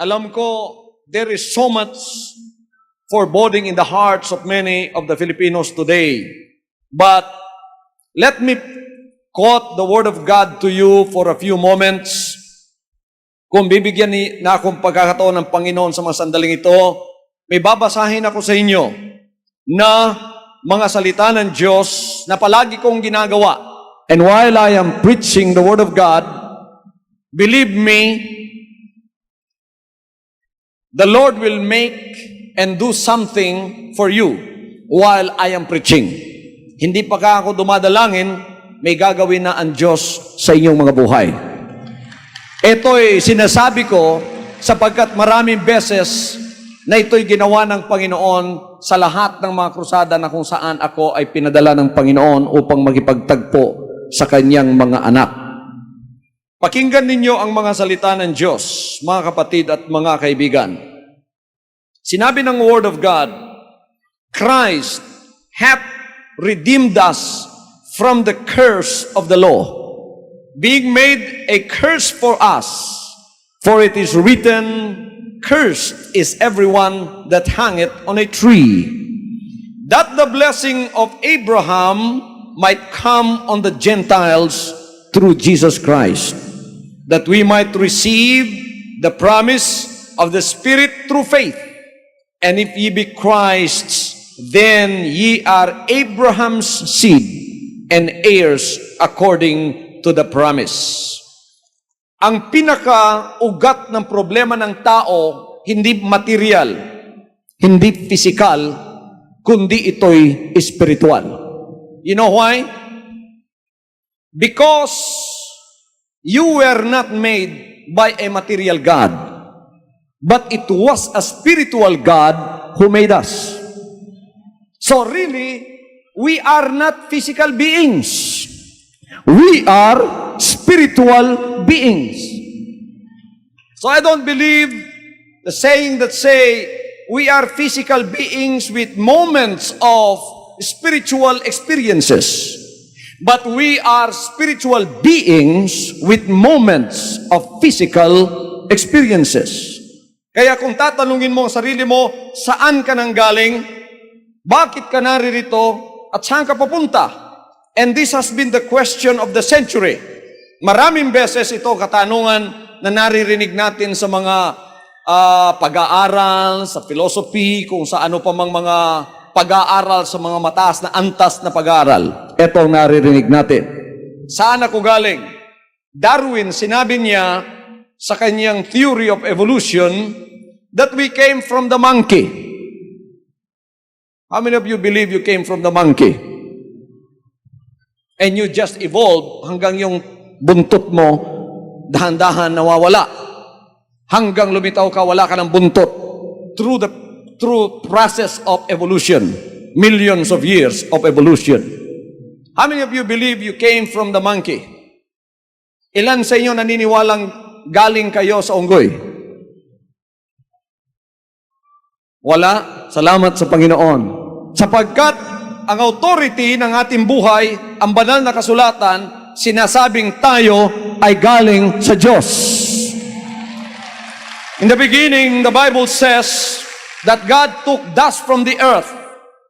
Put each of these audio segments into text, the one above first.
Alam ko, there is so much foreboding in the hearts of many of the Filipinos today. But let me quote the Word of God to you for a few moments. Kung bibigyan na akong pagkakataon ng Panginoon sa mga sandaling ito, may babasahin ako sa inyo na mga salita ng Diyos na palagi kong ginagawa. And while I am preaching the Word of God, believe me, the Lord will make and do something for you while I am preaching. Hindi pa ka ako dumadalangin, may gagawin na ang Diyos sa inyong mga buhay. Ito'y sinasabi ko sapagkat maraming beses na ito'y ginawa ng Panginoon sa lahat ng mga krusada na kung saan ako ay pinadala ng Panginoon upang makipagtagpo sa kanyang mga anak. Pakinggan ninyo ang mga salita ng Diyos, mga kapatid at mga kaibigan. Sinabi ng Word of God, Christ hath redeemed us from the curse of the law, being made a curse for us. For it is written, Cursed is everyone that hangeth on a tree, that the blessing of Abraham might come on the Gentiles through Jesus Christ, that we might receive the promise of the Spirit through faith. And if ye be Christ's, then ye are Abraham's seed, and heirs according to the promise. Ang pinaka-ugat ng problema ng tao, hindi material, hindi physical, kundi ito'y spiritual. You know why? Because you were not made by a material God, but it was a spiritual God who made us. So really, we are not physical beings. We are spiritual beings. So I don't believe the saying that say we are physical beings with moments of spiritual experiences. But we are spiritual beings with moments of physical experiences. Kaya kung tatanungin mo ang sarili mo, saan ka nang galing? Bakit ka naririto? At saan ka papunta? And this has been the question of the century. Maraming beses ito katanungan na naririnig natin sa mga pag-aaral, sa philosophy, kung sa ano pa mang mga pag-aaral sa mga mataas na antas na pag-aaral. Ito ang naririnig natin. Saan ako galing? Darwin, sinabi niya sa kanyang theory of evolution that we came from the monkey. How many of you believe you came from the monkey? And you just evolved hanggang yung buntot mo dahan-dahan nawawala. Hanggang lumitaw ka, wala ka ng buntot. Through process of evolution. Millions of years of evolution. How many of you believe you came from the monkey? Ilan sa inyo naniniwalang galing kayo sa unggoy? Wala. Salamat sa Panginoon. Sapagkat ang authority ng ating buhay, ang banal na kasulatan, sinasabing tayo ay galing sa Diyos. In the beginning, the Bible says that God took dust from the earth.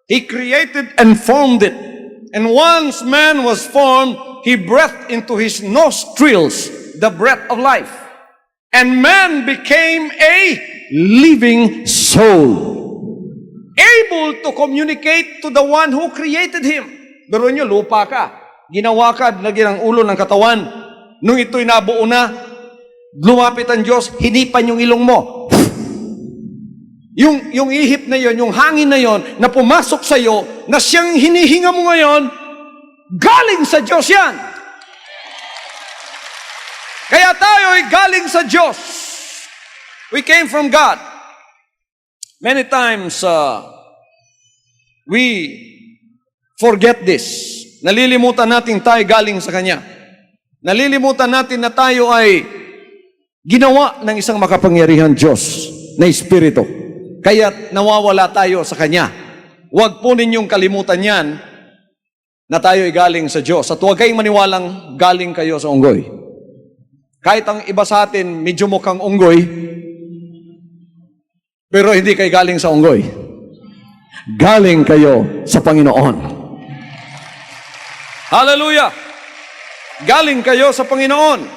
He created and formed it. And once man was formed, He breathed into his nostrils the breath of life. And man became a living soul, able to communicate to the one who created him. Pero nyo, lupa ka. Ginawa ka, lagyan ng ulo ng katawan. Nung ito'y nabuo na, lumapit ang Diyos, hinipan yung ilong mo. Yung ihip na yon, yung hangin na yon, na pumasok sa iyo, na siyang hinihinga mo ngayon, galing sa Diyos yan. Kaya tayo ay galing sa Diyos. We came from God. Many times, we forget this. Nalilimutan natin tayo galing sa Kanya. Nalilimutan natin na tayo ay ginawa ng isang makapangyarihan Diyos na Espiritu. Kaya nawawala tayo sa Kanya. Huwag po ninyong kalimutan yan na tayo ay galing sa Diyos. At huwag kayong maniwalang galing kayo sa unggoy. Kahit ang iba sa atin, medyo mukhang unggoy, Pero hindi kayo galing sa unggoy. Galing kayo sa Panginoon. Hallelujah! Galing kayo sa Panginoon.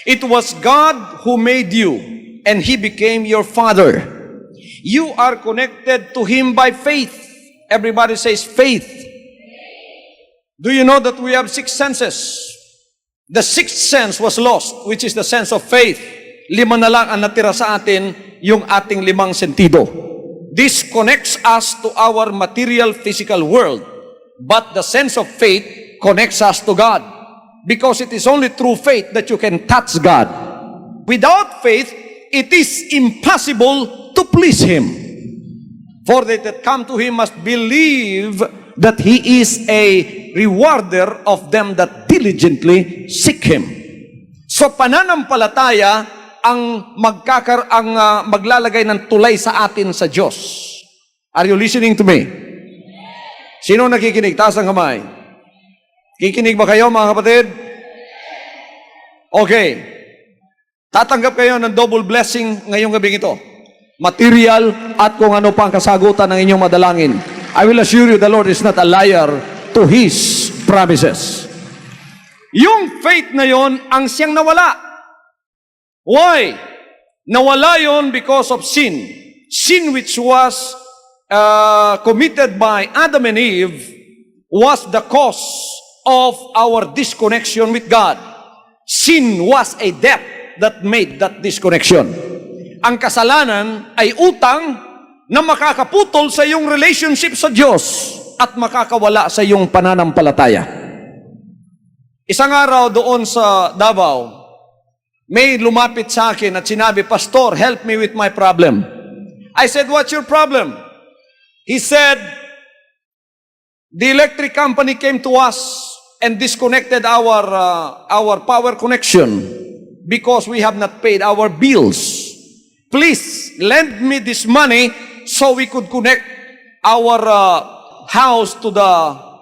It was God who made you, and He became your Father. You are connected to Him by faith. Everybody says faith. Do you know that we have 6 senses? The 6th sense was lost, which is the sense of faith. 5 na lang ang natira sa atin, yung ating 5 sentido. This connects us to our material physical world, but the sense of faith connects us to God, because it is only through faith that you can touch God. Without faith, it is impossible to please Him. For they that come to Him must believe that He is a rewarder of them that diligently seek Him. So pananampalataya ang maglalagay ng tulay sa atin sa Diyos. Are you listening to me? Sino nakikinig? Taas ang kamay. Kikinig ba kayo, mga kapatid? Okay. Tatanggap kayo ng double blessing ngayong gabing ito. Material at kung ano pang kasagutan ng inyong madalangin. I will assure you, the Lord is not a liar to His promises. Yung faith na yon ang siyang nawala. Why? Nawala yon because of sin. Sin which was committed by Adam and Eve was the cause of our disconnection with God. Sin was a debt that made that disconnection. Ang kasalanan ay utang na makakaputol sa iyong relationship sa Diyos at makakawala sa iyong pananampalataya. Isang araw doon sa Davao, may lumapit sa akin at sinabi, "Pastor, help me with my problem." I said, "What's your problem?" He said, "The electric company came to us and disconnected our power connection because we have not paid our bills. Please lend me this money so we could connect our house to the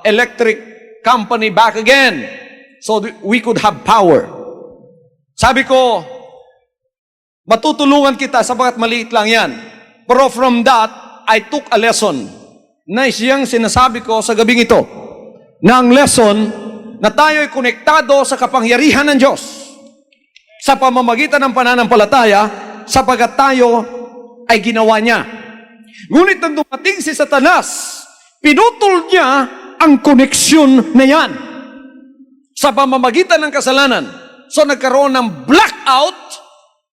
electric company back again so that we could have power." Sabi ko, matutulungan kita sapagat maliit lang yan. Pero from that, I took a lesson na siyang sinasabi ko sa gabing ito, na ang lesson na tayo'y konektado sa kapangyarihan ng Diyos sa pamamagitan ng pananampalataya sapagat tayo ay ginawa niya. Ngunit nang dumating si Satanas, pinutol niya ang koneksyon na yan sa pamamagitan ng kasalanan. So nagkaroon ng blackout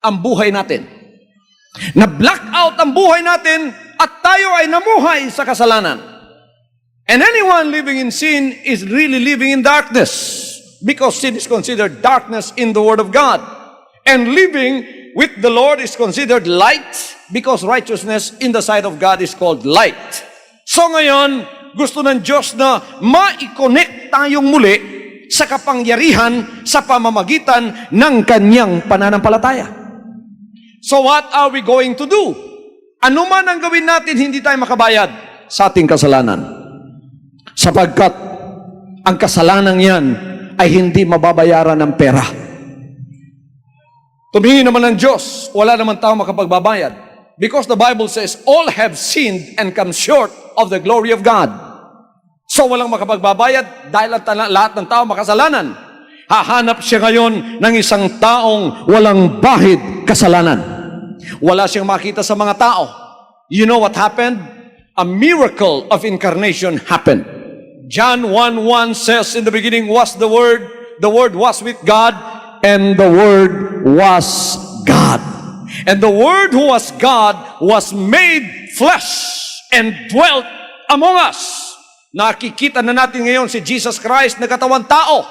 ang buhay natin. Na-blackout ang buhay natin at tayo ay namuhay sa kasalanan. And anyone living in sin is really living in darkness because sin is considered darkness in the Word of God. And living with the Lord is considered light because righteousness in the sight of God is called light. So ngayon, gusto ng Diyos na ma-connect tayong muli sa kapangyarihan sa pamamagitan ng kanyang pananampalataya. So what are we going to do? Ano man ang gawin natin, hindi tayo makabayad sa ating kasalanan. Sapagkat ang kasalanan yan ay hindi mababayaran ng pera. Tumingin naman ng Diyos, wala naman tao makapagbabayad. Because the Bible says, all have sinned and come short of the glory of God. So walang makapagbabayad dahil lahat ng tao makasalanan. Hahanap siya ngayon ng isang taong walang bahid kasalanan. Wala siyang makita sa mga tao. You know what happened? A miracle of incarnation happened. John 1:1 says, "In the beginning was the Word was with God, and the Word was God. And the Word who was God was made flesh and dwelt among us." Nakikita na natin ngayon si Jesus Christ na katawan tao.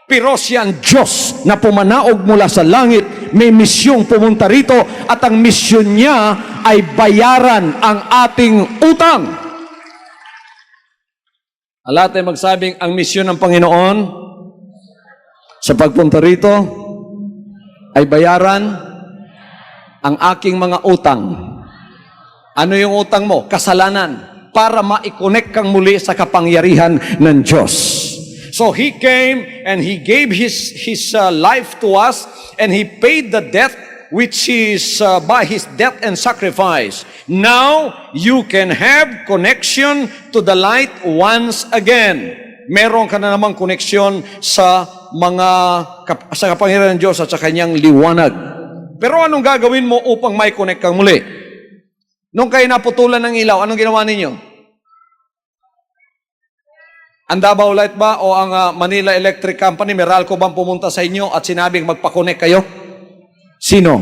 Pero siya ang Diyos na pumanaog mula sa langit. May misyong pumunta rito at ang misyon niya ay bayaran ang ating utang. Lahat ay magsabing ang misyon ng Panginoon sa pagpunta rito ay bayaran ang aking mga utang. Ano yung utang mo? Kasalanan. Para ma-connect kang muli sa kapangyarihan ng Diyos. So He came and He gave His life to us and He paid the debt which is by His death and sacrifice, now you can have connection to the light once again. Meron ka na namang koneksyon sa sa kapangyarihan ng Diyos at sa kanyang liwanag. Pero anong gagawin mo upang may connect kang muli? Nung kayo naputulan ng ilaw, anong ginawa ninyo? Ang Davao Light ba o ang Manila Electric Company, Meralco bang pumunta sa inyo at sinabing magpa-connect kayo? Sino?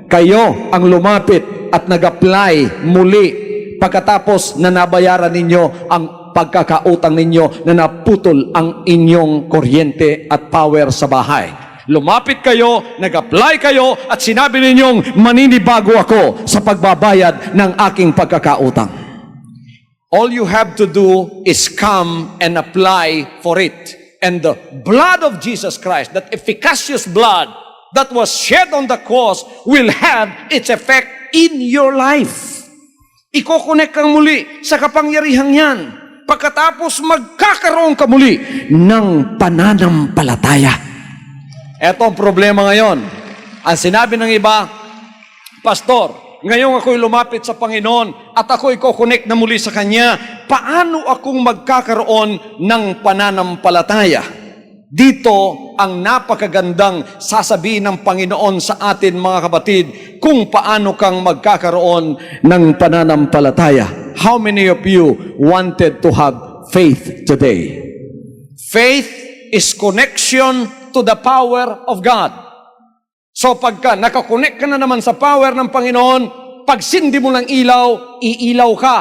Kayo ang lumapit at nag-apply muli pagkatapos na nabayaran ninyo ang pagkakautang ninyo na naputol ang inyong kuryente at power sa bahay. Lumapit kayo, nag-apply kayo, at sinabi ninyong, maninibago ako sa pagbabayad ng aking pagkakautang. All you have to do is come and apply for it. And the blood of Jesus Christ, that efficacious blood that was shed on the cross, will have its effect in your life. Iko-connect kang muli sa kapangyarihang yan. Pagkatapos magkakaroon ka muli ng pananampalataya. Ito ang problema ngayon. Ang sinabi ng iba, Pastor, ngayon ako'y lumapit sa Panginoon at ako'y ko-connect na muli sa Kanya. Paano akong magkakaroon ng pananampalataya? Dito ang napakagandang sasabihin ng Panginoon sa atin, mga kapatid, kung paano kang magkakaroon ng pananampalataya. How many of you wanted to have faith today? Faith is connection to the power of God. So pagka nakakonect ka na naman sa power ng Panginoon, pag sindi mo ng ilaw, iilaw ka.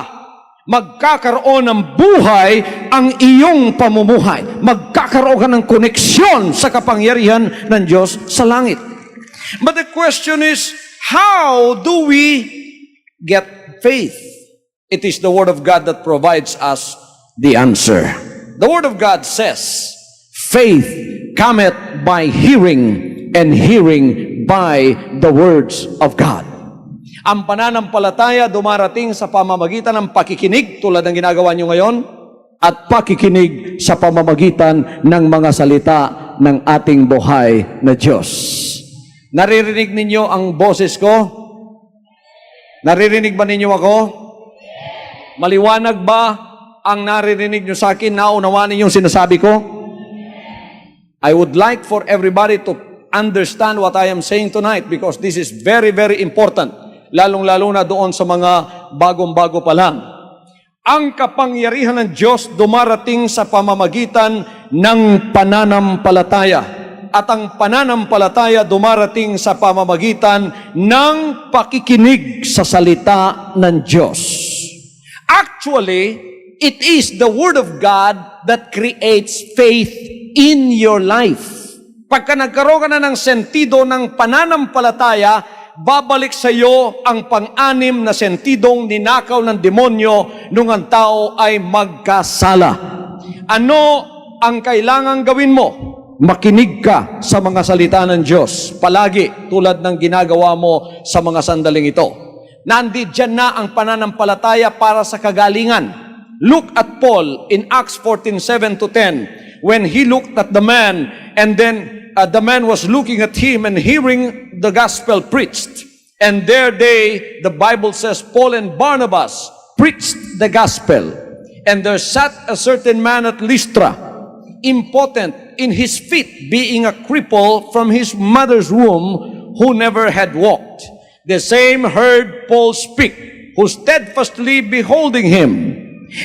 Magkakaroon ng buhay ang iyong pamumuhay. Magkakaroon ka ng koneksyon sa kapangyarihan ng Diyos sa langit. But the question is, how do we get faith? It is the Word of God that provides us the answer. The Word of God says, faith cometh by hearing, and hearing by the words of God. Ang pananampalataya dumarating sa pamamagitan ng pakikinig, tulad ng ginagawa nyo ngayon, at pakikinig sa pamamagitan ng mga salita ng ating buhay na Diyos. Naririnig ninyo ang boses ko? Naririnig ba ninyo ako? Maliwanag ba ang naririnig nyo sa akin? Naunawaan ninyong sinasabi ko? I would like for everybody to understand what I am saying tonight, because this is very, very important. Lalong-lalo na doon sa mga bagong-bago pa lang. Ang kapangyarihan ng Diyos dumarating sa pamamagitan ng pananampalataya. At ang pananampalataya dumarating sa pamamagitan ng pakikinig sa salita ng Diyos. Actually, it is the Word of God that creates faith in your life. Pagka nagkaroon ka na ng sentido ng pananampalataya, babalik sa iyo ang pang-anim na sentidong ninakaw ng demonyo nung ang tao ay magkasala. Ano ang kailangang gawin mo? Makinig ka sa mga salita ng Diyos palagi, tulad ng ginagawa mo sa mga sandaling ito. Nandiyan na ang pananampalataya para sa kagalingan. Look at Paul in Acts 14:7-10, when he looked at the man, and then the man was looking at him and hearing the gospel preached. And there the Bible says, Paul and Barnabas preached the gospel. And there sat a certain man at Lystra, impotent in his feet, being a cripple from his mother's womb, who never had walked. The same heard Paul speak, who steadfastly beholding him,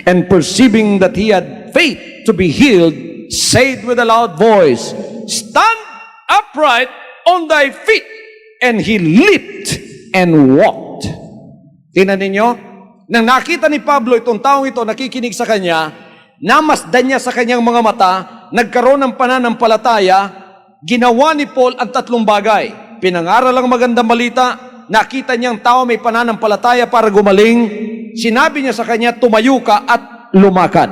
and perceiving that he had faith to be healed, said with a loud voice, Stand upright on thy feet. And he leaped and walked. Tingnan ninyo, nang nakita ni Pablo itong taong ito, nakikinig sa kanya, namasdan niya sa kanyang mga mata, nagkaroon ng pananampalataya, ginawa ni Paul ang tatlong bagay. Pinangaral ang magandang balita, nakita niyang tao may pananampalataya para gumaling, sinabi niya sa kanya, tumayo ka at lumakad.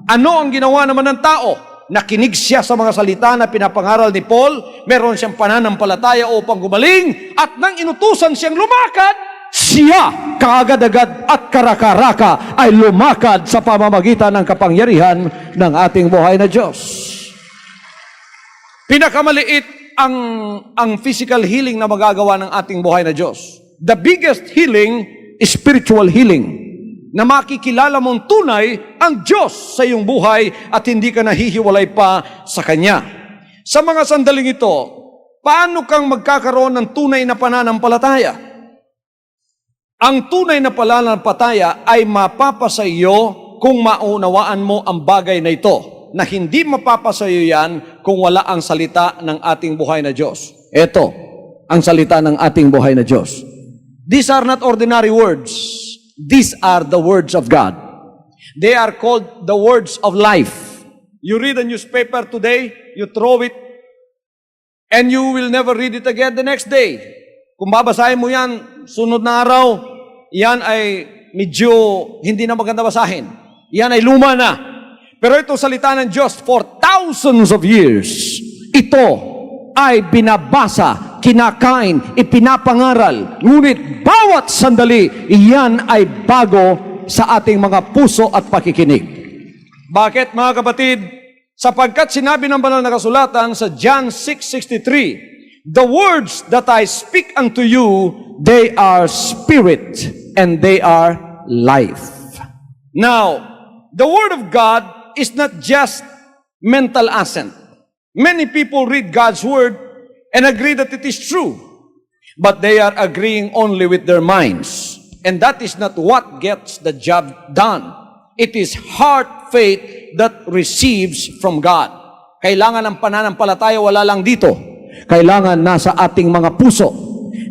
Ano ang ginawa naman ng tao? Nakinig siya sa mga salita na pinapangaral ni Paul, meron siyang pananampalataya upang gumaling, at nang inutusan siyang lumakad, siya kaagad-agad at karaka-raka ay lumakad sa pamamagitan ng kapangyarihan ng ating buhay na Diyos. Pinakamaliit ang physical healing na magagawa ng ating buhay na Diyos. The biggest healing is spiritual healing. Na makikilala mong tunay ang Diyos sa iyong buhay at hindi ka nahihiwalay pa sa Kanya. Sa mga sandaling ito, paano kang magkakaroon ng tunay na pananampalataya? Ang tunay na pananampalataya ay mapapasa iyo kung maunawaan mo ang bagay na ito, na hindi mapapasa iyo yan kung wala ang salita ng ating buhay na Diyos. Ito, ang salita ng ating buhay na Diyos. These are not ordinary words. These are the words of God. They are called the words of life. You read a newspaper today, you throw it, and you will never read it again the next day. Kung babasahin mo yan, sunod na araw, yan ay medyo hindi na maganda basahin. Yan ay luma na. Pero ito salita ng Diyos for thousands of years. Ito ay binabasa, kinakain, ipinapangaral. Ngunit bawat sandali, iyan ay bago sa ating mga puso at pakikinig. Bakit mga kapatid? Sapagkat sinabi ng banal na kasulatan sa John 6:63, the words that I speak unto you, they are spirit and they are life. Now, the Word of God is not just mental assent. Many people read God's Word and agree that it is true, but they are agreeing only with their minds. And that is not what gets the job done. It is heart faith that receives from God. Kailangan ng pananampalataya, wala lang dito. Kailangan nasa ating mga puso.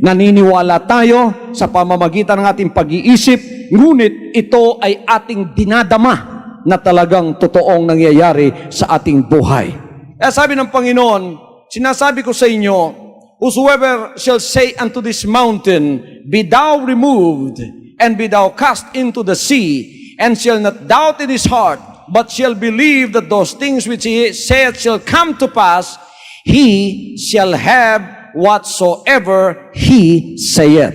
Naniniwala tayo sa pamamagitan ng ating pag-iisip, ngunit ito ay ating dinadama na talagang totoong nangyayari sa ating buhay. Kaya sabi ng Panginoon, sinasabi ko sa inyo, whosoever shall say unto this mountain, be thou removed, and be thou cast into the sea, and shall not doubt in his heart, but shall believe that those things which he saith shall come to pass, he shall have whatsoever he saith.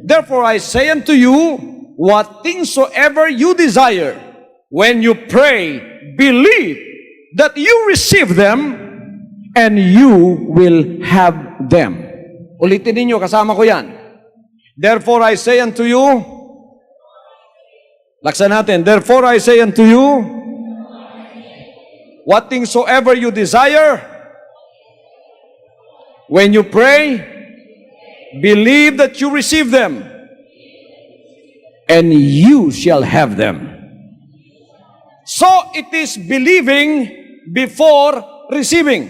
Therefore I say unto you, what things soever you desire, when you pray, believe that you receive them, and you will have them. Ulitin ninyo, kasama ko yan. Therefore I say unto you, laksan natin, therefore I say unto you, what things soever you desire, when you pray, believe that you receive them, and you shall have them. So it is believing before receiving.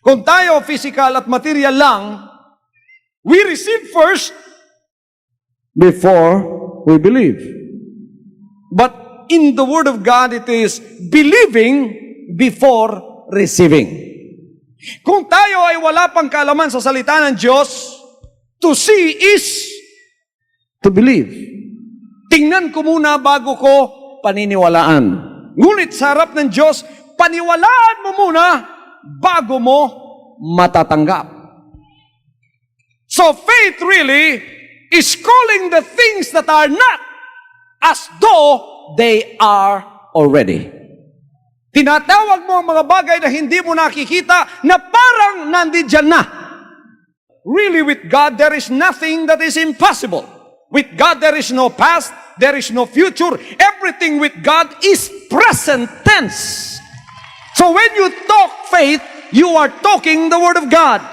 Kung tayo physical at material lang, we receive first before we believe. But in the Word of God, it is believing before receiving. Kung tayo ay wala pang kaalaman sa salita ng Diyos, to see is to believe. Tingnan ko muna bago ko paniniwalaan. Ngunit sa harap ng Diyos, paniwalaan mo muna bago mo matatanggap. So faith really is calling the things that are not as though they are already. Tinatawag mo ang mga bagay na hindi mo nakikita na parang nandiyan na. Really, with God, there is nothing that is impossible. With God, there is no past, there is no future. Everything with God is present tense. So when you talk faith, you are talking the Word of God.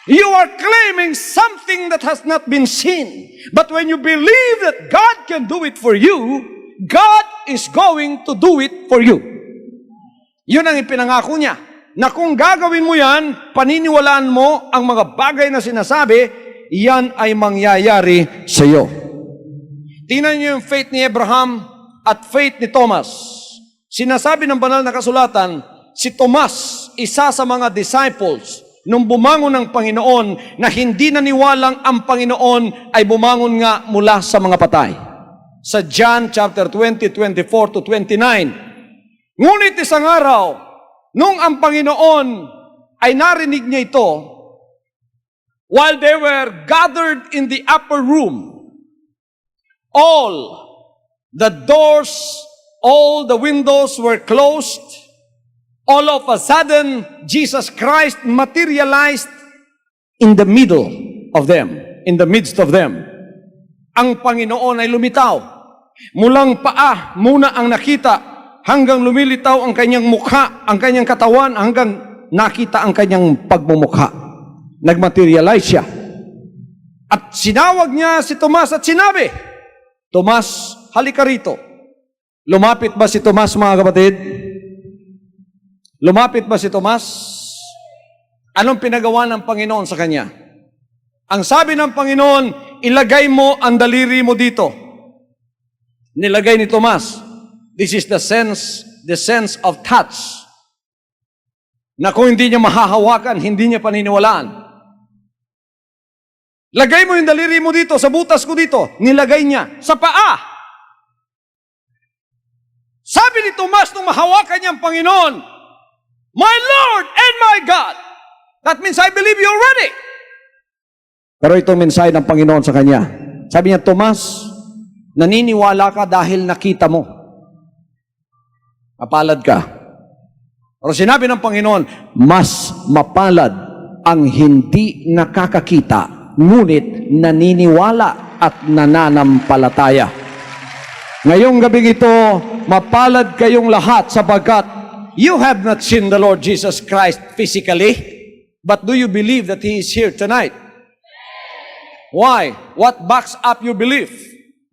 You are claiming something that has not been seen. But when you believe that God can do it for you, God is going to do it for you. Yun ang ipinangako niya, na kung gagawin mo yan, paniniwalaan mo ang mga bagay na sinasabi, yan ay mangyayari sa iyo. Tingnan niyo yung faith ni Abraham at faith ni Thomas. Sinasabi ng banal na kasulatan, si Tomas, isa sa mga disciples, nung bumangon ng Panginoon, na hindi naniwalang ang Panginoon ay bumangon nga mula sa mga patay. Sa John chapter 20, 24 to 29, ngunit isang araw, nung ang Panginoon ay narinig niya ito, while they were gathered in the upper room, all the doors, all the windows were closed, all of a sudden, Jesus Christ materialized in the middle of them, in the midst of them. Ang Panginoon ay lumitaw. Mulang paa muna ang nakita, hanggang lumilitaw ang kanyang mukha, ang kanyang katawan, hanggang nakita ang kanyang pagmumukha. Nagmaterialize siya. At sinawag niya si Tomas at sinabi, Tomas, halika rito. Lumapit ba si Tomas, mga kapatid? Lumapit ba si Tomas? Anong pinagawa ng Panginoon sa kanya? Ang sabi ng Panginoon, ilagay mo ang daliri mo dito. Nilagay ni Tomas. This is the sense of touch. Na kung hindi niya mahahawakan, hindi niya paniniwalaan. Lagay mo yung daliri mo dito, sa butas ko dito. Nilagay niya sa paa. Sabi ni Tomas nung mahawakan niya ang Panginoon, My Lord and my God. That means I believe you already. Pero itong mensahe ng Panginoon sa kanya. Sabi niya, Tomas, naniniwala ka dahil nakita mo. Mapalad ka. Pero sinabi ng Panginoon, mas mapalad ang hindi nakakakita, ngunit naniniwala at nananampalataya. Ngayong gabi ito, mapalad kayong lahat sapagkat you have not seen the Lord Jesus Christ physically, but do you believe that He is here tonight? Why? What backs up your belief?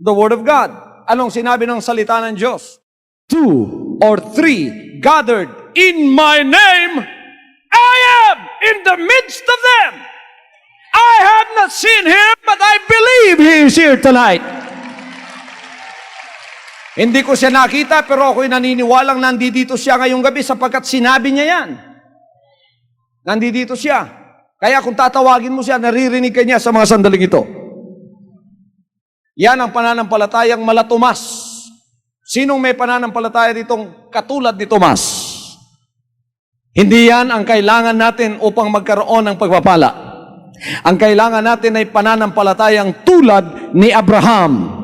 The Word of God. Anong sinabi ng salita ng Diyos? 2 or 3 gathered in my name, I am in the midst of them. I have not seen Him, but I believe He is here tonight. Hindi ko siya nakita, pero ako'y naniniwalang nandito siya ngayong gabi sapagkat sinabi niya yan. Nandito siya. Kaya kung tatawagin mo siya, naririnig ka niya sa mga sandaling ito. Yan ang pananampalatayang mala Tomas. Sinong may pananampalataya ditong katulad ni Tomas? Hindi yan ang kailangan natin upang magkaroon ng pagpapala. Ang kailangan natin ay pananampalatayang tulad ni Abraham.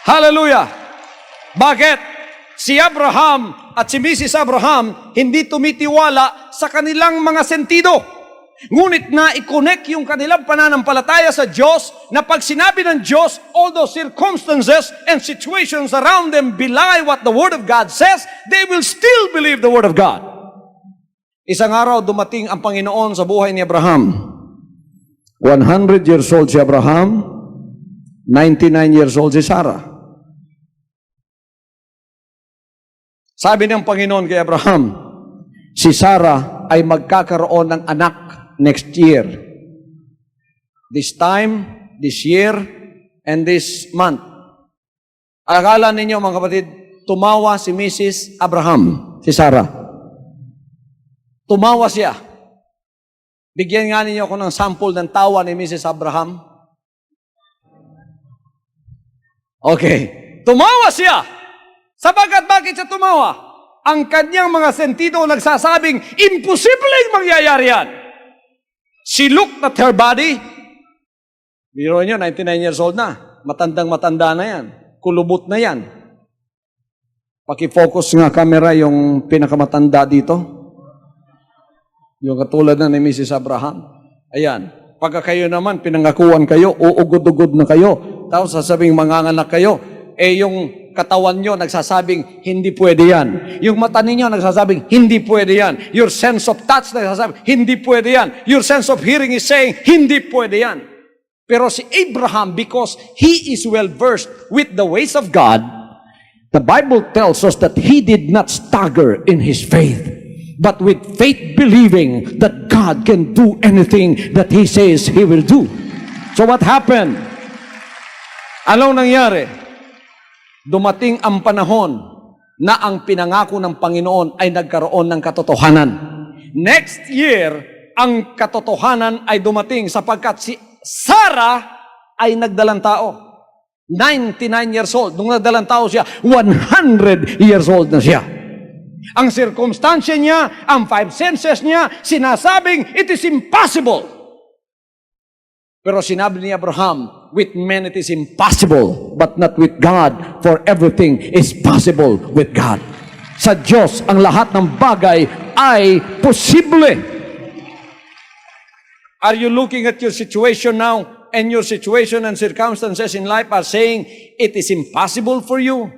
Hallelujah! Bakit? Si Abraham at si Mrs. Abraham hindi tumitiwala sa kanilang mga sentido. Ngunit na i-connect yung kanilang pananampalataya sa Diyos na pag sinabi ng Diyos, although circumstances and situations around them belie what the Word of God says, they will still believe the Word of God. Isang araw dumating ang Panginoon sa buhay ni Abraham. 100 years old si Abraham, 99 years old si Sarah. Sabi ng Panginoon kay Abraham, si Sarah ay magkakaroon ng anak next year. This time, this year, and this month. Akala ninyo mga kapatid, tumawa si Mrs. Abraham, si Sarah. Tumawa siya. Bigyan nga ninyo ako ng sample ng tawa ni Mrs. Abraham. Okay. Tumawa siya. Sabagat bakit siya tumawa? Ang kanyang mga sentido nagsasabing, imposibleng mangyayari yan. She looked at her body. Biro nyo, 99 years old na. Matandang-matanda na yan. Kulubot na yan. Paki-focus nga camera yung pinakamatanda dito. Yung katulad na ni Mrs. Abraham. Ayan. Pagka kayo naman, pinangakuan kayo, uugod-ugod na kayo. Tapos sasabing manganganak kayo. Yung katawan nyo nagsasabing, hindi pwede yan. Yung mata ninyo nagsasabing, hindi pwede yan. Your sense of touch nagsasabing, hindi pwede yan. Your sense of hearing is saying, hindi pwede yan. Pero si Abraham, because he is well-versed with the ways of God, the Bible tells us that he did not stagger in his faith, but with faith believing that God can do anything that He says He will do. So what happened? Anong nangyari? Dumating ang panahon na ang pinangako ng Panginoon ay nagkaroon ng katotohanan. Next year, ang katotohanan ay dumating sapagkat si Sarah ay nagdalang tao. 99 years old. Nung nagdalang tao siya, 100 years old na siya. Ang circumstansya niya, ang 5 senses niya, sinasabing, it is impossible. Pero sinabi ni Abraham, with men it is impossible, but not with God, for everything is possible with God. Sa Diyos, ang lahat ng bagay ay posible. Are you looking at your situation now, and your situation and circumstances in life are saying, it is impossible for you?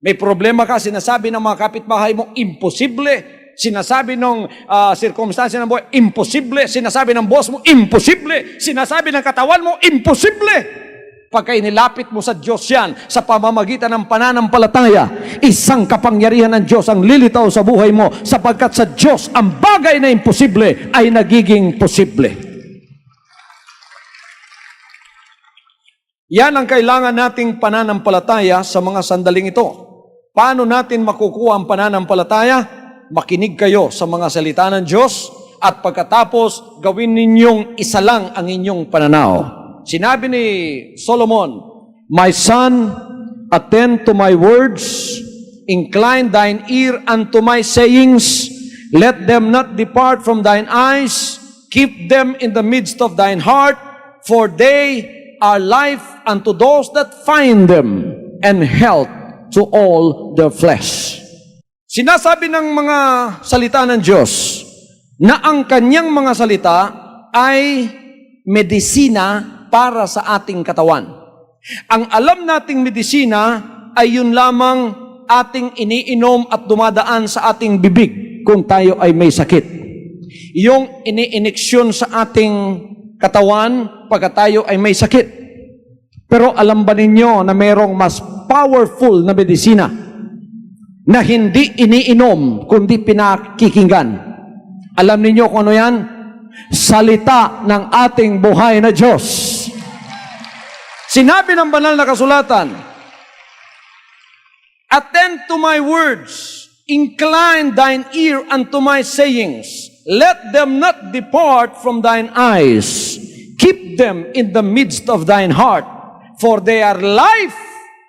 May problema ka, sinasabi ng mga kapitbahay mo, imposible. Sinasabi ng circumstance ng buhay, imposible. Sinasabi ng boss mo, imposible. Sinasabi ng katawan mo, imposible. Pagka inilapit mo sa Diyos yan, sa pamamagitan ng pananampalataya, isang kapangyarihan ng Diyos ang lilitaw sa buhay mo, sapagkat sa Diyos, ang bagay na imposible ay nagiging posible. Yan ang kailangan nating pananampalataya sa mga sandaling ito. Paano natin makukuha ang pananampalataya? Makinig kayo sa mga salita ng Diyos at pagkatapos gawin ninyong isa lang ang inyong pananaw. Sinabi ni Solomon, "My son, attend to my words, incline thine ear unto my sayings, let them not depart from thine eyes, keep them in the midst of thine heart, for they are life unto those that find them, and health to all their flesh." Sinasabi ng mga salita ng Diyos na ang kanyang mga salita ay medisina para sa ating katawan. Ang alam nating medisina ay yun lamang ating iniinom at dumadaan sa ating bibig kung tayo ay may sakit. Yung iniineksyon sa ating katawan pagka tayo ay may sakit. Pero alam ba ninyo na mayroong mas powerful na medisina na hindi iniinom, kundi pinakikinggan? Alam ninyo kung ano yan? Salita ng ating buhay na Diyos. Sinabi ng banal na kasulatan, "Attend to my words, incline thine ear unto my sayings, let them not depart from thine eyes, keep them in the midst of thine heart, for they are life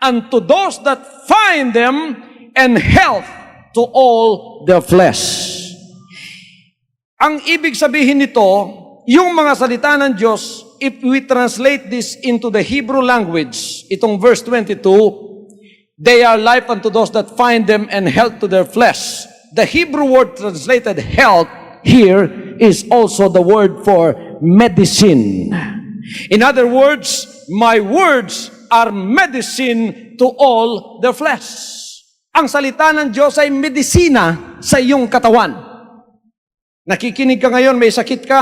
unto those that find them, and health to all their flesh." Ang ibig sabihin nito, yung mga salita ng Diyos, if we translate this into the Hebrew language, itong verse 22, they are life unto those that find them, and health to their flesh. The Hebrew word translated health here is also the word for medicine. In other words, my words are medicine to all their flesh. Ang salita ng Diyos ay medisina sa iyong katawan. Nakikinig ka ngayon, may sakit ka,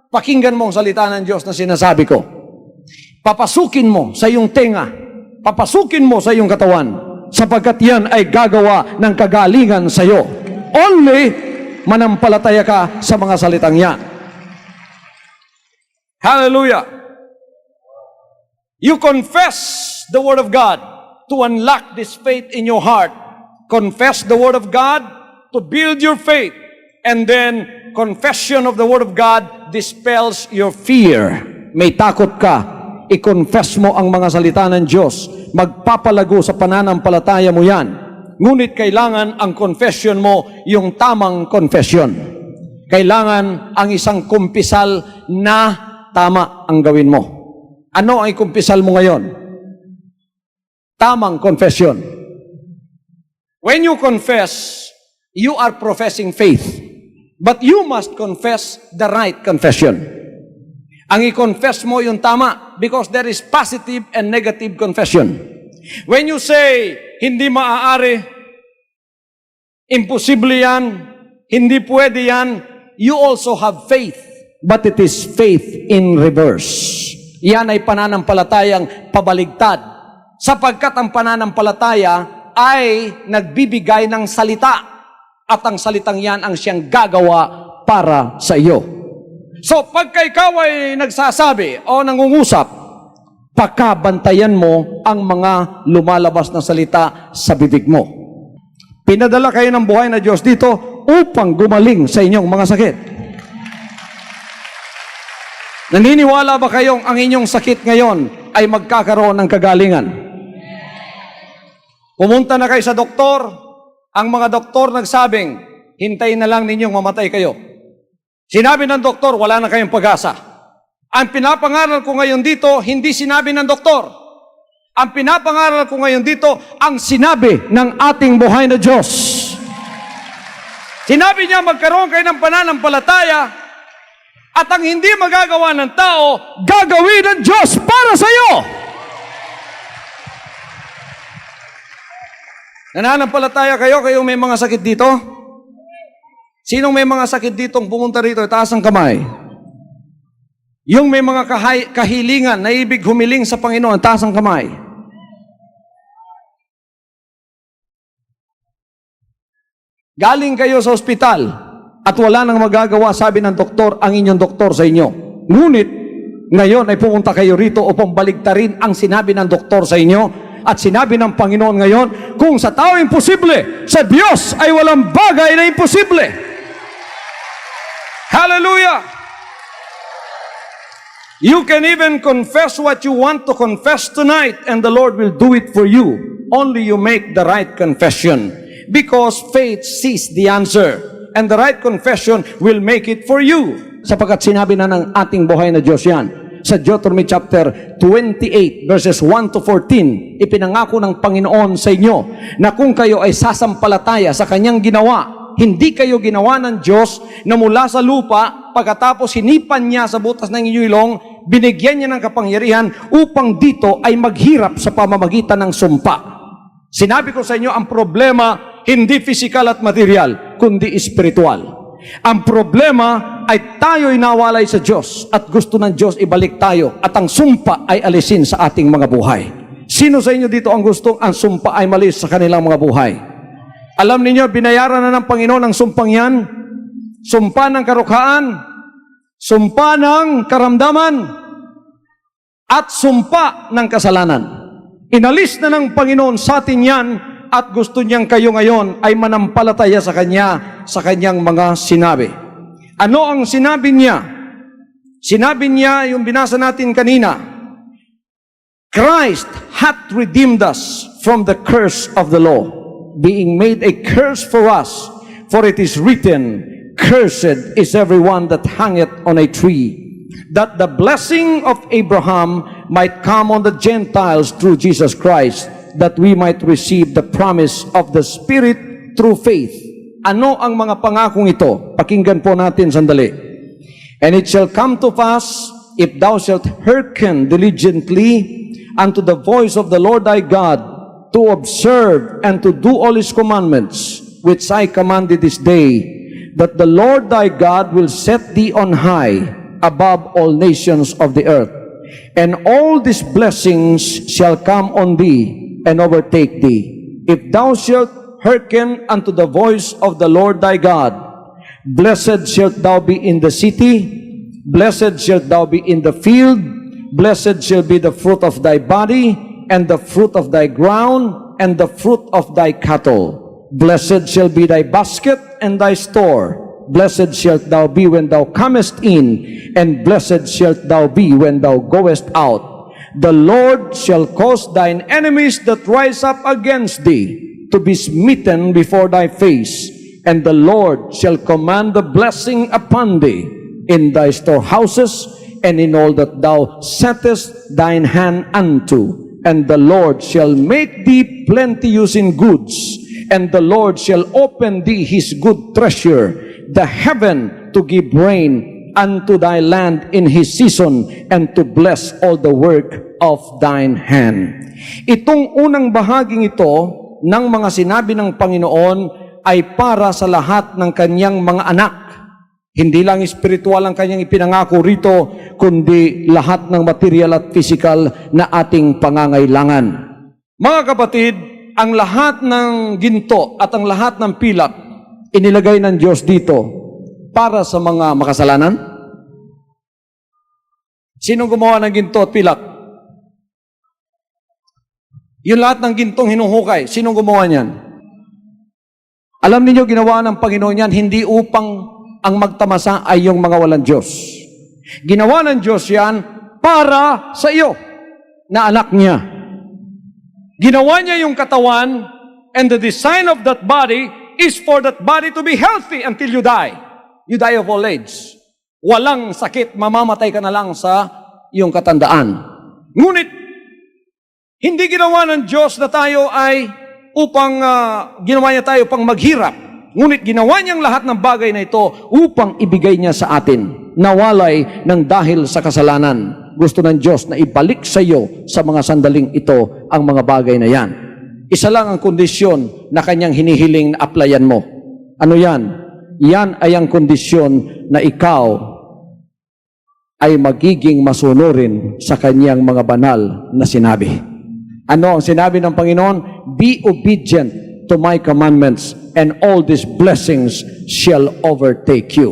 pakinggan mo ang salita ng Diyos na sinasabi ko. Papasukin mo sa iyong tenga, papasukin mo sa iyong katawan, sapagkat yan ay gagawa ng kagalingan sa iyo. Only manampalataya ka sa mga salitang yan. Hallelujah! You confess the Word of God to unlock this faith in your heart. Confess the Word of God to build your faith. And then, confession of the Word of God dispels your fear. May takot ka, i-confess mo ang mga salita ng Diyos. Magpapalago sa pananampalataya mo yan. Ngunit kailangan ang confession mo yung tamang confession. Kailangan ang isang kumpisal na tama ang gawin mo. Ano ay kumpisal mo ngayon? Tamang confession. When you confess, you are professing faith. But you must confess the right confession. Ang i-confess mo yung tama, because there is positive and negative confession. When you say, hindi maaari, imposible yan, hindi pwede yan, you also have faith. But it is faith in reverse. Yan ay pananampalatayang pabaligtad. Sapagkat ang pananampalataya ay nagbibigay ng salita. At ang salitang yan ang siyang gagawa para sa iyo. So, pagka ikaw ay nagsasabi o nangungusap, pakabantayan mo ang mga lumalabas na salita sa bibig mo. Pinadala kayo ng buhay na Diyos dito upang gumaling sa inyong mga sakit. Naniniwala ba kayong ang inyong sakit ngayon ay magkakaroon ng kagalingan? Pumunta na kayo sa doktor. Ang mga doktor nagsabing, hintayin na lang ninyong mamatay kayo. Sinabi ng doktor, wala na kayong pag-asa. Ang pinapangaral ko ngayon dito, hindi sinabi ng doktor. Ang pinapangaral ko ngayon dito, ang sinabi ng ating buhay na Diyos. Sinabi niya, magkaroon kayo ng pananampalataya at ang hindi magagawa ng tao, gagawin ng Diyos para sa iyo. Nananampalataya kayo, kayong may mga sakit dito? Sinong may mga sakit ditong pumunta rito, taas ang kamay? Yung may mga kahilingan na ibig humiling sa Panginoon, taas ang kamay. Galing kayo sa ospital at wala nang magagawa, sabi ng doktor, ang inyong doktor sa inyo. Ngunit, ngayon ay pumunta kayo rito upang baligtarin ang sinabi ng doktor sa inyo at sinabi ng Panginoon ngayon, kung sa tao imposible, sa Diyos ay walang bagay na imposible. Hallelujah! You can even confess what you want to confess tonight and the Lord will do it for you. Only you make the right confession. Because faith sees the answer. And the right confession will make it for you. Sapagkat sinabi na ng ating buhay na Diyos yan. Sa Deuteronomy chapter 28 verses 1 to 14, ipinangako ng Panginoon sa inyo na kung kayo ay sasampalataya sa kanyang ginawa, hindi kayo ginawa ng Diyos na mula sa lupa, pagkatapos hinipan niya sa butas ng inyong ilong, binigyan niya ng kapangyarihan upang dito ay maghirap sa pamamagitan ng sumpa. Sinabi ko sa inyo, ang problema hindi physical at material, kundi spiritual. Ang problema ay tayo'y nawalay sa Diyos at gusto ng Diyos ibalik tayo at ang sumpa ay alisin sa ating mga buhay. Sino sa inyo dito ang gustong ang sumpa ay malis sa kanilang mga buhay? Alam niyo, binayaran na ng Panginoon ang sumpang yan. Sumpa ng karukhaan, sumpa ng karamdaman, at sumpa ng kasalanan. Inalis na ng Panginoon sa atin yan at gusto niyang kayo ngayon ay manampalataya sa kanyang mga sinabi. Ano ang sinabi niya? Sinabi niya yung binasa natin kanina, Christ hath redeemed us from the curse of the law, being made a curse for us, for it is written, Cursed is everyone that hangeth on a tree, that the blessing of Abraham might come on the Gentiles through Jesus Christ, that we might receive the promise of the Spirit through faith. Ano ang mga pangakong ito? Pakinggan po natin sandali. And it shall come to pass, if thou shalt hearken diligently unto the voice of the Lord thy God, to observe and to do all his commandments, which I commanded this day, that the Lord thy God will set thee on high above all nations of the earth. And all these blessings shall come on thee and overtake thee, if thou shalt hearken unto the voice of the Lord thy God. Blessed shalt thou be in the city, blessed shalt thou be in the field, blessed shall be the fruit of thy body, and the fruit of thy ground, and the fruit of thy cattle. Blessed shall be thy basket and thy store. Blessed shalt thou be when thou comest in, and blessed shalt thou be when thou goest out. The Lord shall cause thine enemies that rise up against thee to be smitten before thy face, and the Lord shall command the blessing upon thee in thy storehouses, and in all that thou settest thine hand unto. And the Lord shall make thee plenteous in goods, and the Lord shall open thee his good treasure, the heaven, to give rain unto thy land in his season, and to bless all the work of thine hand. Itong unang bahaging ito ng mga sinabi ng Panginoon ay para sa lahat ng kanyang mga anak. Hindi lang spiritual ang kanyang ipinangako rito, kundi lahat ng material at physical na ating pangangailangan. Mga kapatid, ang lahat ng ginto at ang lahat ng pilak, inilagay ng Diyos dito para sa mga makasalanan? Sinong gumawa ng ginto at pilak? Yung lahat ng gintong hinuhukay, sinong gumawa niyan? Alam niyo, ginawa ng Panginoon yan, hindi upang ang magtamasa ay yung mga walang Diyos. Ginawa ng Diyos yan para sa iyo na anak niya. Ginawa niya yung katawan, and the design of that body is for that body to be healthy until you die. You die of old age. walang sakit, mamamatay ka na lang sa iyong katandaan. Ngunit, hindi ginawa ng Diyos na tayo ay upang ginawa niya tayo pang maghirap. Ngunit ginawa niyang lahat ng bagay na ito upang ibigay niya sa atin. Nawalay ng dahil sa kasalanan. Gusto ng Diyos na ibalik sa iyo sa mga sandaling ito ang mga bagay na yan. Isa lang ang kondisyon na kanyang hinihiling na applyan mo. Ano yan? Yan ay ang kondisyon na ikaw ay magiging masunurin sa kanyang mga banal na sinabi. Ano ang sinabi ng Panginoon? Be obedient to my commandments and all these blessings shall overtake you.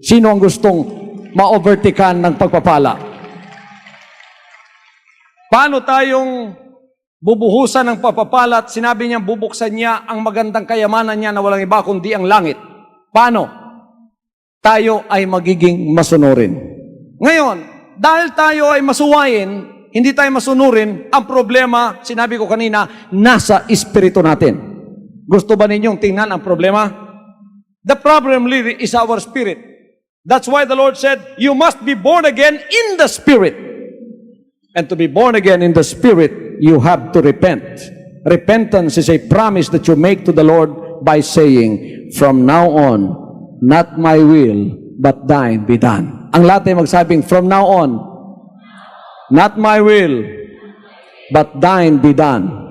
Sino ang gustong ma-overtakean ng pagpapala? Paano tayong bubuhusan ng pagpapala at sinabi niya bubuksan niya ang magandang kayamanan niya na walang iba kundi ang langit? Paano? Tayo ay magiging masunurin. Ngayon, dahil tayo ay masuwayin, hindi tayo masunurin, ang problema, sinabi ko kanina, nasa espiritu natin. Gusto ba ninyong tingnan ang problema? The problem really is our spirit. That's why the Lord said, you must be born again in the Spirit. And to be born again in the Spirit, you have to repent. Repentance is a promise that you make to the Lord by saying, from now on, not my will, but thine be done. Ang lahat ay magsabing, from now on, not my will, but thine be done.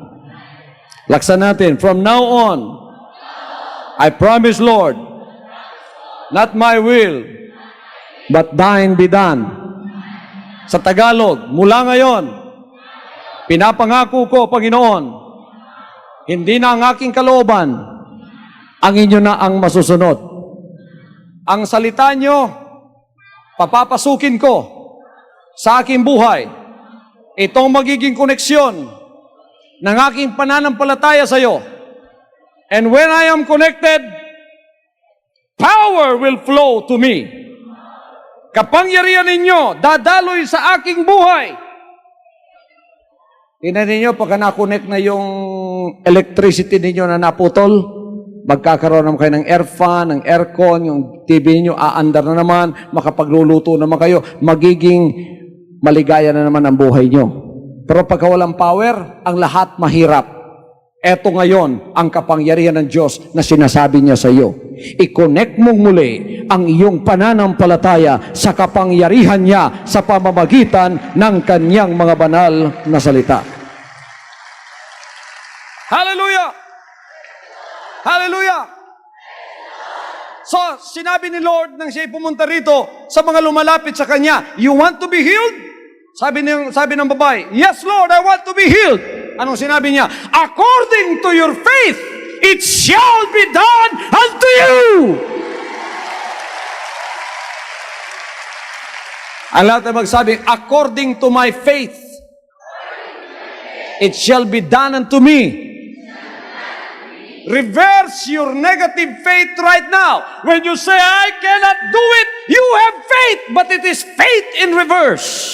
Laksan natin, from now on, I promise, Lord, not my will, but thine be done. Sa Tagalog, mula ngayon, pinapangako ko, Panginoon, hindi na ang aking kalooban, ang inyo na ang masusunod. Ang salita nyo, papapasukin ko sa aking buhay. Itong magiging koneksyon ng aking pananampalataya sa iyo. And when I am connected, power will flow to me. Kapangyarihan ninyo, dadaloy sa aking buhay. Tingnan ninyo, pagka na-connect na yung electricity ninyo na naputol, magkakaroon naman kayo ng air fan, ng aircon, yung TV ninyo aandar na naman, makapagluluto naman kayo, magiging maligaya na naman ang buhay nyo. Pero pagka walang power, ang lahat mahirap. Eto ngayon ang kapangyarihan ng Diyos na sinasabi niya sa iyo. I-connect mong muli ang iyong pananampalataya sa kapangyarihan niya sa pamamagitan ng kanyang mga banal na salita. Hallelujah! Hallelujah! So, sinabi ni Lord nang siya'y pumunta rito sa mga lumalapit sa Kanya, you want to be healed? Sabi ng babae, yes Lord, I want to be healed. Anong sinabi niya? According to your faith, it shall be done unto you. Ang lahat ay magsabi, according to my faith, it shall be done unto me. Reverse your negative faith right now. When you say, I cannot do it, you have faith, but it is faith in reverse.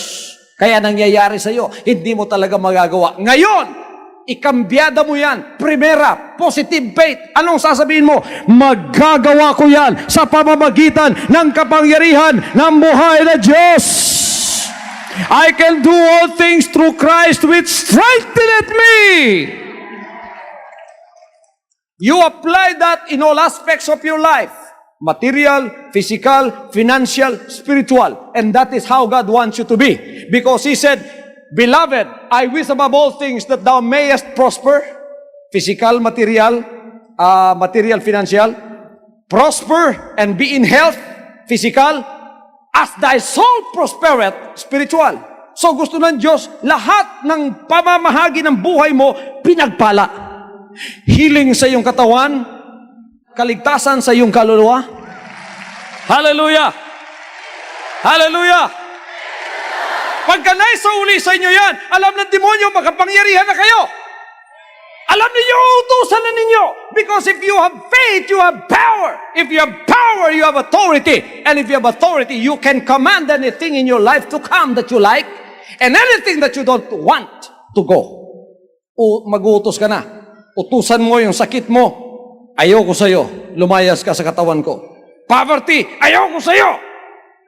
Kaya nangyayari sa iyo, hindi mo talaga magagawa. Ngayon, ikambyada mo yan. Primera, positive faith. Anong sasabihin mo? Magagawa ko yan sa pamamagitan ng kapangyarihan ng buhay na Diyos. I can do all things through Christ which strengtheneth me. You apply that in all aspects of your life. Material, physical, financial, spiritual. And that is how God wants you to be. Because He said, Beloved, I wish above all things that thou mayest prosper. Physical, material, financial. Prosper and be in health, physical. As thy soul prospereth, spiritual. So gusto ng Diyos, lahat ng pamamahagi ng buhay mo, pinagpala. Healing sa iyong katawan, kaligtasan sa iyong kaluluwa. Hallelujah! Hallelujah! Pagka naisauli sa inyo yan, alam ng demonyo, makapangyarihan na kayo. Alam ninyo, utusan na ninyo. Because if you have faith, you have power. If you have power, you have authority. And if you have authority, you can command anything in your life to come that you like, and anything that you don't want to go. Mag-uutos ka na. Utusan mo yung sakit mo. Ayoko sa'yo. Lumayas ka sa katawan ko. Poverty, ayoko sa'yo.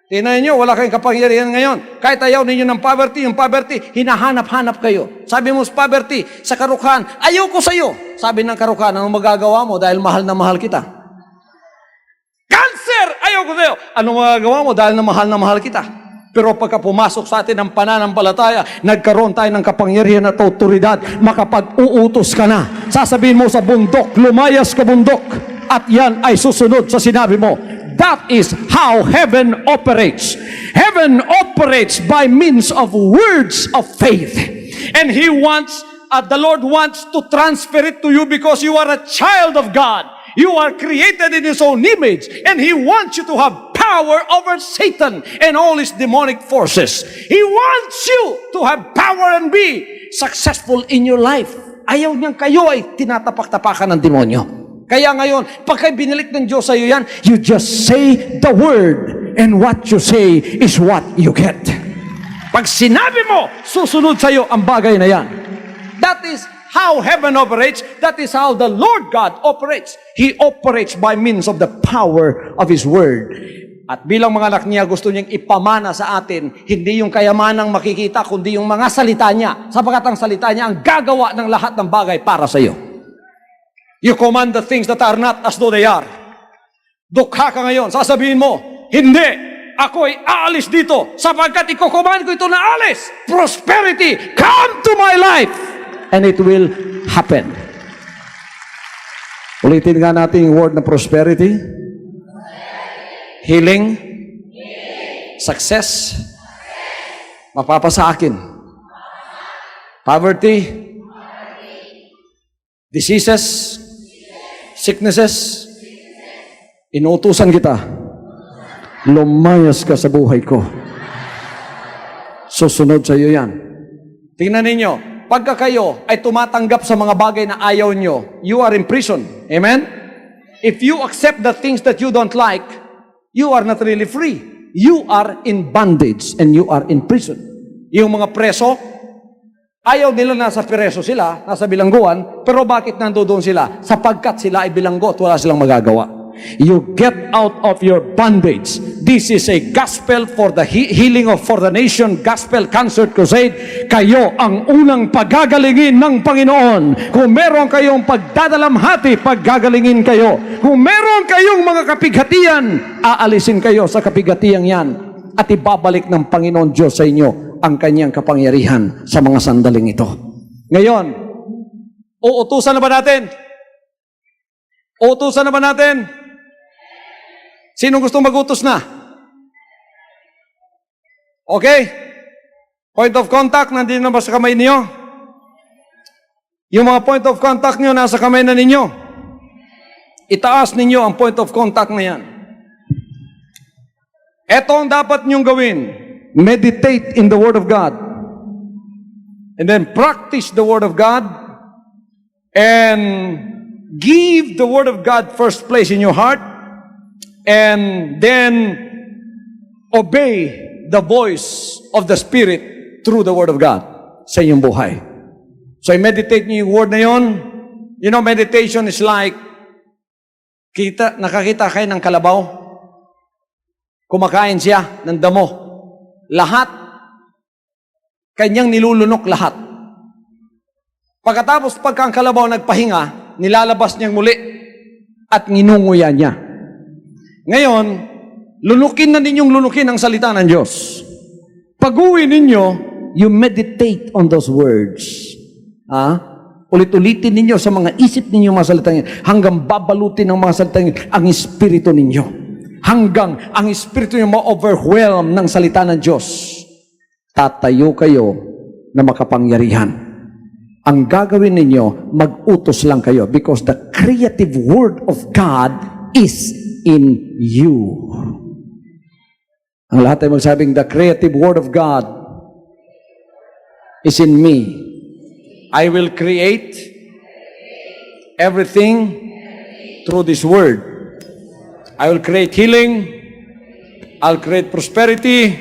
Tingnan niyo, wala kayong kapangyarihan ngayon. Kahit ayaw ninyo ng poverty, yung poverty, hinahanap-hanap kayo. Sabi mo sa poverty, sa karukhan, ayaw ko sa'yo. Sabi ng karukhan, anong magagawa mo dahil mahal na mahal kita? Cancer! Ayaw ko sa'yo. Anong magagawa mo dahil na mahal kita? Pero pagka pumasok sa atin ang pananampalataya, nagkaroon tayo ng kapangyarihan at autoridad, makapag-uutos ka na. Sasabihin mo sa bundok, lumayas ka bundok, at yan ay susunod sa sinabi mo. That is how heaven operates. Heaven operates by means of words of faith. And He wants, the Lord wants to transfer it to you because you are a child of God. You are created in His own image. And He wants you to have power over Satan and all his demonic forces. He wants you to have power and be successful in your life. Ayaw niyang kayo ay tinatapak-tapakan ng demonyo. Kaya ngayon, pagka binalik ng Diyos sa iyo yan, you just say the word, and what you say is what you get. Pag sinabi mo, susunod sa iyo ang bagay na yan. That is how heaven operates. That is how the Lord God operates. He operates by means of the power of His word. At bilang mga anak niya, gusto niyang ipamana sa atin, hindi yung kayamanang makikita, kundi yung mga salita niya. Sapagkat ang salita niya ang gagawa ng lahat ng bagay para sa iyo. You command the things that are not as though they are. Dukha ka ngayon, sasabihin mo, hindi, ako'y aalis dito, sapagkat iko-command ko ito na alis. Prosperity, come to my life. And it will happen. Ulitin nga natin yung word na prosperity. Healing. Success. Mapapasa akin. Poverty. Diseases. Sicknesses. Inuutusan kita. Lumayas ka sa buhay ko. Susunod sa iyo yan. Tingnan ninyo, pagka kayo ay tumatanggap sa mga bagay na ayaw nyo, you are in prison. Amen? If you accept the things that you don't like, you are not really free. You are in bondage and you are in prison. Yung mga preso, ayaw nila nasa preso sila, nasa bilangguan, pero bakit nandoon sila? Sapagkat sila ay bilanggo at wala silang magagawa. You get out of your bondage. This is a gospel for the healing of for the nation, gospel concert crusade. Kayo ang unang pagagalingin ng Panginoon. Kung meron kayong pagdadalamhati, paggagalingin kayo. Kung meron kayong mga kapighatian, aalisin kayo sa kapighatiang yan at ibabalik ng Panginoon Diyos sa inyo ang kanyang kapangyarihan sa mga sandaling ito. Ngayon, uutusan na ba natin? Uutusan na ba natin? Sino gustong mag-utos na? Okay? Point of contact, nandito na ba sa kamay niyo? Yung mga point of contact niyo, nasa kamay na ninyo. Itaas ninyo ang point of contact na yan. Ito ang dapat niyong gawin. Meditate in the Word of God. And then practice the Word of God. And give the Word of God first place in your heart. And then obey the voice of the Spirit through the Word of God sa inyong buhay. So i-meditate niyo yung word na yun. You know, meditation is like, nakakita kayo ng kalabaw? Kumakain siya ng damo. Lahat, kanyang nilulunok lahat. Pagkatapos pagka ang kalabaw nagpahinga, nilalabas niyang muli at nginunguya niya. Ngayon, lunukin na ninyong lunukin ang salita ng Diyos. Pag-uwi ninyo, you meditate on those words. Ulit-ulitin ninyo sa mga isip ninyo mga salita niyo hanggang babalutin ng mga salita niyo ang espiritu ninyo. Hanggang ang espiritu niyo ma-overwhelm ng salita ng Diyos. Tatayo kayo na makapangyarihan. Ang gagawin ninyo, mag-utos lang kayo because the creative word of God is in you. Ang lahat ay magsabing, the creative word of God is in me. I will create everything through this word. I will create healing. I'll create prosperity.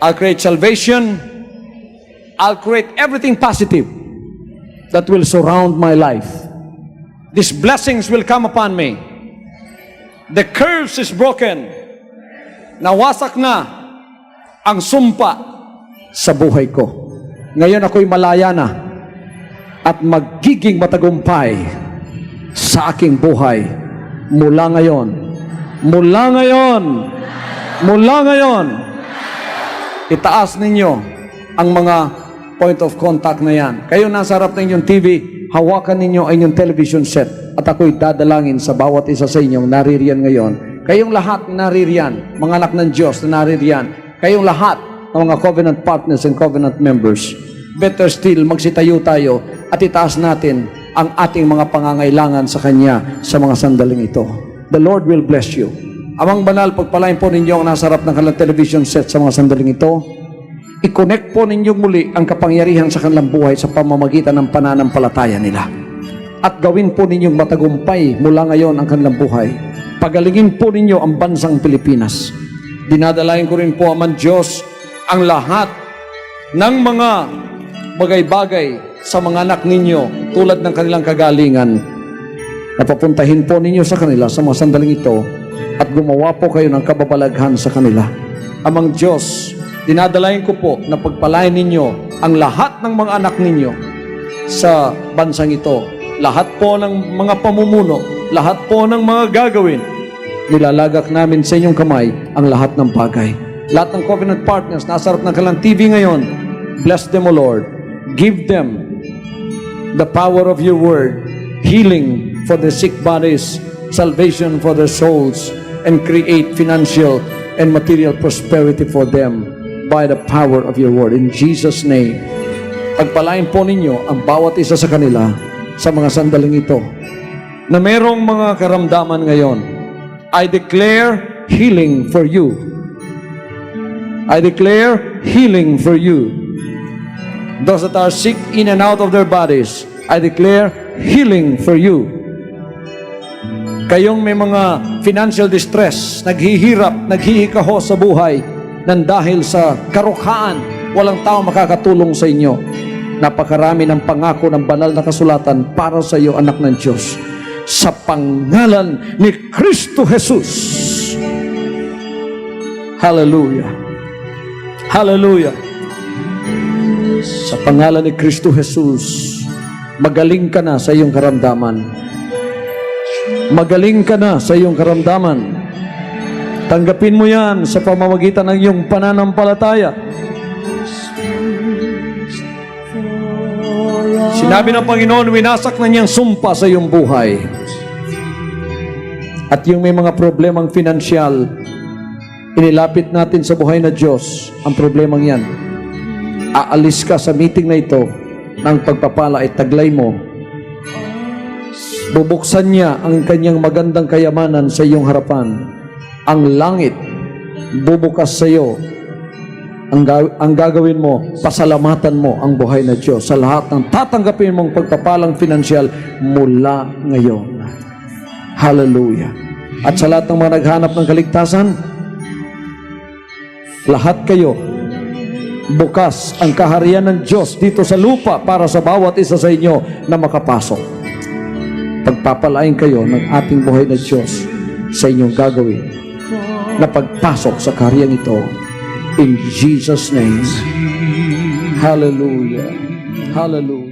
I'll create salvation. I'll create everything positive that will surround my life. These blessings will come upon me. The curse is broken. nawasak na ang sumpa sa buhay ko. Ngayon ako'y malaya na at magiging matagumpay sa aking buhay mula ngayon. Mula ngayon. Mula ngayon. Itaas ninyo ang mga point of contact na yan. Kayo nasa harap ng inyong TV, hawakan ninyo ang inyong television set at ako'y dadalangin sa bawat isa sa inyong naririyan ngayon. Kayong lahat na naririyan, mga anak ng Diyos na naririyan, kayong lahat ng mga covenant partners and covenant members, better still, magsitayo tayo at itaas natin ang ating mga pangangailangan sa Kanya sa mga sandaling ito. The Lord will bless you. Amang banal, pagpalain po ninyo ang nasa harap ng kanilang television set sa mga sandaling ito. I-connect po ninyong muli ang kapangyarihan sa kanilang buhay sa pamamagitan ng pananampalataya nila. At gawin po ninyong matagumpay mula ngayon ang kanilang buhay. Pagalingin po ninyo ang bansang Pilipinas. Dinadalayan ko rin po, Amang Diyos, ang lahat ng mga bagay-bagay sa mga anak ninyo tulad ng kanilang kagalingan. Napapuntahin po ninyo sa kanila sa mga sandaling ito at gumawa po kayo ng kababalaghan sa kanila. Amang Diyos, dinadalayan ko po na pagpalain ninyo ang lahat ng mga anak ninyo sa bansang ito. Lahat po ng mga pamumuno, lahat po ng mga gagawin, nilalagak namin sa inyong kamay ang lahat ng bagay. Lahat ng covenant partners, nasa harap ng kanilang TV ngayon, bless them, O Lord. Give them the power of your word, healing for their sick bodies, salvation for their souls, and create financial and material prosperity for them by the power of your word. In Jesus' name, pagpalain po ninyo ang bawat isa sa kanila sa mga sandaling ito na merong mga karamdaman ngayon. I declare healing for you. I declare healing for you. Those that are sick in and out of their bodies, I declare healing for you. Kayong may mga financial distress, naghihirap, naghihikaho sa buhay nang dahil sa karukhaan, walang tao makakatulong sa inyo. Napakarami ng pangako ng banal na kasulatan para sa iyo, anak ng Diyos. Sa pangalan ni Kristo Jesus. Hallelujah. Hallelujah. Sa pangalan ni Kristo Jesus, magaling ka na sa iyong karamdaman. Magaling ka na sa iyong karamdaman. Tanggapin mo yan sa pamamagitan ng iyong pananampalataya. Sinabi ng Panginoon, winasak na niyang sumpa sa iyong buhay. At yung may mga problemang finansyal, inilapit natin sa buhay na Diyos ang problemang yan. Aalis ka sa meeting na ito ng pagpapala ay taglay mo. Bubuksan niya ang kanyang magandang kayamanan sa iyong harapan. Ang langit bubukas sa iyo. Ang gagawin mo, pasalamatan mo ang buhay na Diyos sa lahat ng tatanggapin mong pagpapalang finansyal mula ngayon. Hallelujah. At sa lahat ng mga naghanap ng kaligtasan, lahat kayo, bukas ang kaharian ng Diyos dito sa lupa para sa bawat isa sa inyo na makapasok. Pagpapalain kayo ng ating buhay na Diyos sa inyong gagawin na pagpasok sa karyang ito. In Jesus' name. Hallelujah. Hallelujah.